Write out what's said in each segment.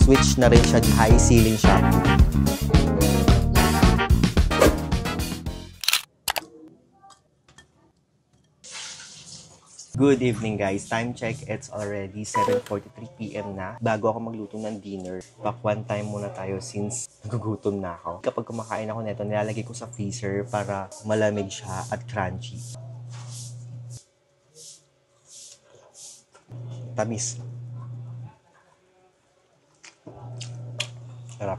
switch na rin siya, high ceiling siya. Good evening guys, time check, it's already 7:43 PM na. Bago ako magluto ng dinner, pakwan time muna tayo since nagugutom na ako. Kapag kumakain ako nito, nilalagay ko sa freezer para malamig siya at crunchy. Tamis. Sarap.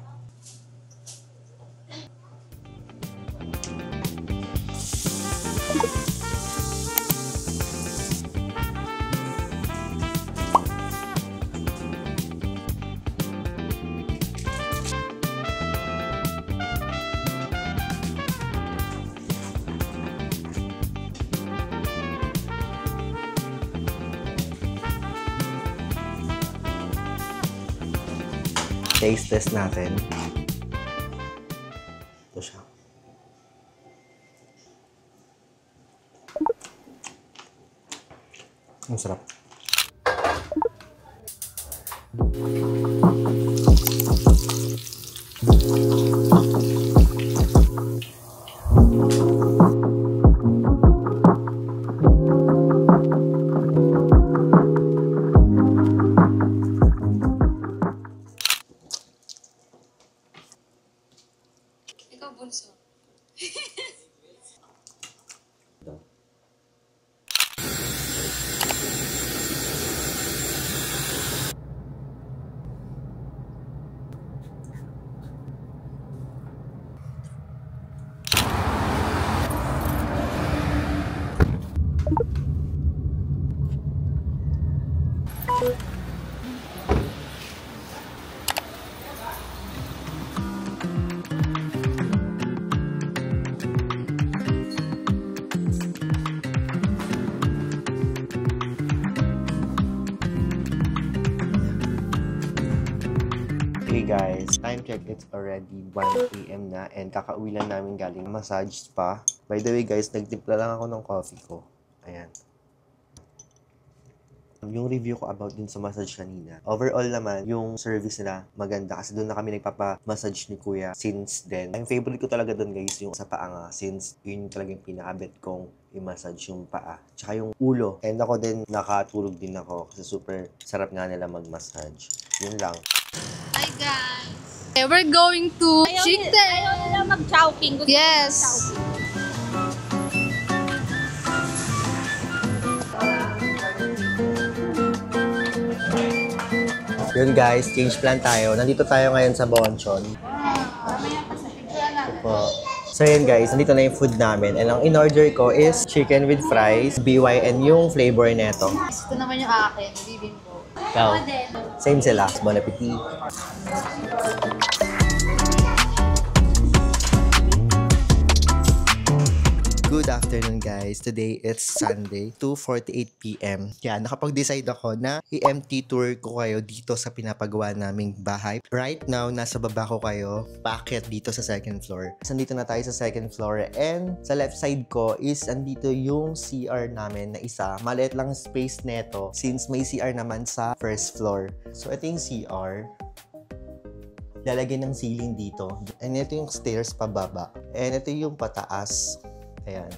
Taste test natin. Ito siya. Ang sarap. Ikaw, bunso. Hey guys, time check, it's already 1 PM na and kakauwi lang namin galing massage spa. By the way guys, nagtimpla lang ako ng coffee ko. Ayan. Yung review ko about dun sa massage kanina. Overall naman, yung service nila maganda kasi doon na kami nagpapa-massage ni Kuya since then. Ang favorite ko talaga doon guys, yung sa paa nga since yun talaga yung pinaka-bet kong i-massage yung paa. Tsaka yung ulo. And ako din, nakatulog din ako kasi super sarap nga nila mag-massage. Yun lang. Hi guys! We're going to Chicken! Ayaw nila mag-chowking. Yes! Yun guys, change plan tayo. Nandito tayo ngayon sa Bonchon. So yun guys, nandito na yung food namin. And ang in-order ko is chicken with fries, BYN yung flavor neto. Ito naman yung akin, bibingko. Ikaw, same sila. Bon appetit. Good afternoon guys. Today it's Sunday, 2:48 PM. Yan, nakapag-decide ako na i-empty tour ko kayo dito sa pinapagawa naming bahay. Right now, nasa baba ko kayo, paakyat dito sa second floor. Nandito na tayo sa second floor and sa left side ko is andito yung CR namin na isa. Maliit lang space neto since may CR naman sa first floor. So ito yung CR. Lalagyan ng ceiling dito. And ito yung stairs pababa. And ito yung pataas. Ayan.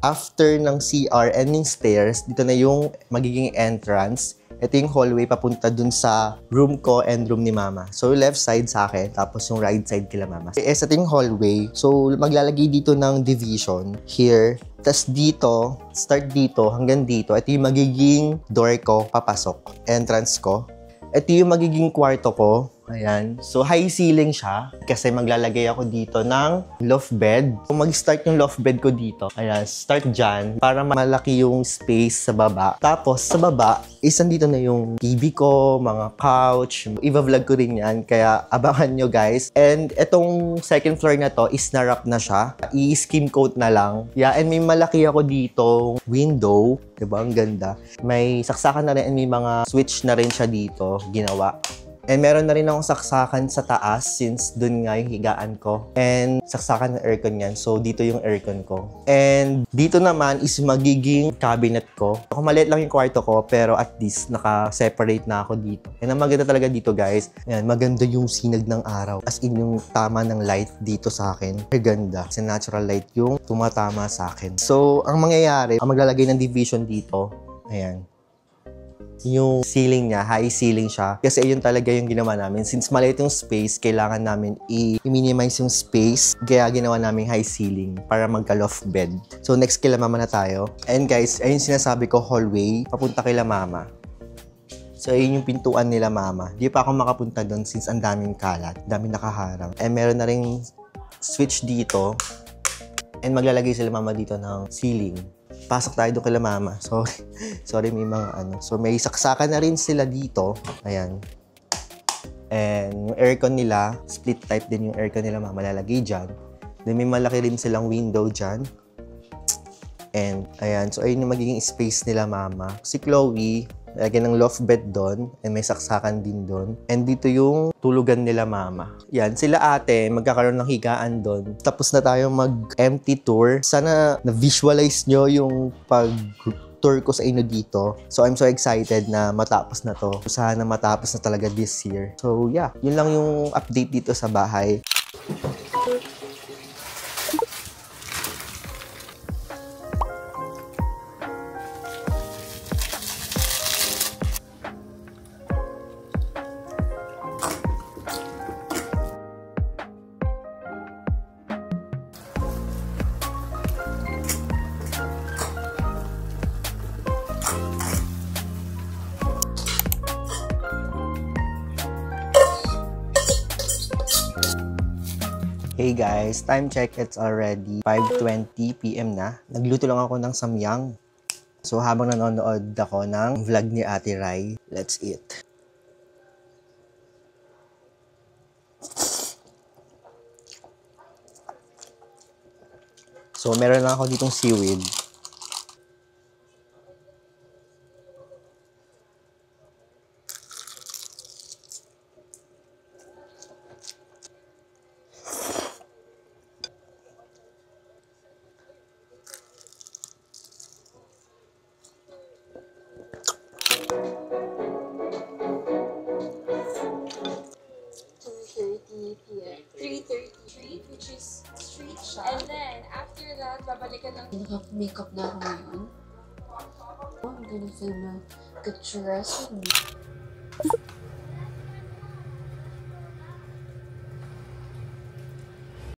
After ng CR and yung stairs, dito na yung magiging entrance. Ito yung hallway papunta dun sa room ko and room ni Mama. So, left side sa akin, tapos yung right side kila Mama. Ito yung hallway. So, maglalagay dito ng division here. Tapos dito, start dito hanggang dito. Ito yung magiging door ko, papasok. Entrance ko. Ito yung magiging kwarto ko. Ayan. So, high ceiling siya. Kasi maglalagay ako dito ng loft bed. Kung mag-start yung loft bed ko dito, ayan, start dyan para malaki yung space sa baba. Tapos, sa baba, dito na yung TV ko, mga couch. Iba-vlog ko rin yan, kaya abangan nyo guys. And itong second floor na to is na-wrap na siya. I-skim coat na lang. Yeah, and may malaki ako dito window. Diba? Ang ganda. May saksakan na rin and may mga switch na rin siya dito. Ginawa. And meron na rin akong saksakan sa taas since dun nga yung higaan ko. And saksakan ng aircon yan. So, dito yung aircon ko. And dito naman is magiging cabinet ko. Kung maliit lang yung kwarto ko, pero at least naka-separate na ako dito. And ang maganda talaga dito, guys, ayan, maganda yung sinag ng araw. As in, yung tama ng light dito sa akin. Maganda. Kasi natural light yung tumatama sa akin. So, ang mangyayari, ang maglalagay ng division dito, ayan, yung ceiling niya, high ceiling siya. Kasi yun talaga yung ginawa namin. Since maliit yung space, kailangan namin i-minimize yung space. Kaya ginawa namin high ceiling para magka-loft bed. So next kila mama na tayo. And guys, ayun sinasabi ko, hallway, papunta kila mama. So ayun yung pintuan nila mama. Di pa ako makapunta doon since ang daming kalat, daming nakaharang. And meron na ring switch dito. And maglalagay sila mama dito ng ceiling. Pasok tayo doon kila mama. Sorry, may mga ano. So, may saksakan na rin sila dito. Ayan. And yung aircon nila, split type din yung aircon nila mama. Lalagay dyan. Then, may malaki rin silang window dyan. And, ayan. So, ayun yung magiging space nila mama. Si Chloe, lagyan ng loft bed doon. And may saksakan din doon. And dito yung tulugan nila mama. Yan, sila ate, magkakaroon ng higaan doon. Tapos na tayo mag-empty tour. Sana na-visualize nyo yung pag-tour ko sa inyo dito. So, I'm so excited na matapos na to. Sana matapos na talaga this year. So, yeah. Yun lang yung update dito sa bahay. Hey guys, time check, it's already 5:20 PM na. Nagluto lang ako ng samyang. So habang nanonood ako ng vlog ni Ate Rai, let's eat. So meron lang ako ditong seaweed. Street, which is street shop. And then, after that, babalikan ng... Naka-makeup na ako ngayon. Oh, I'm gonna film a good dress with me.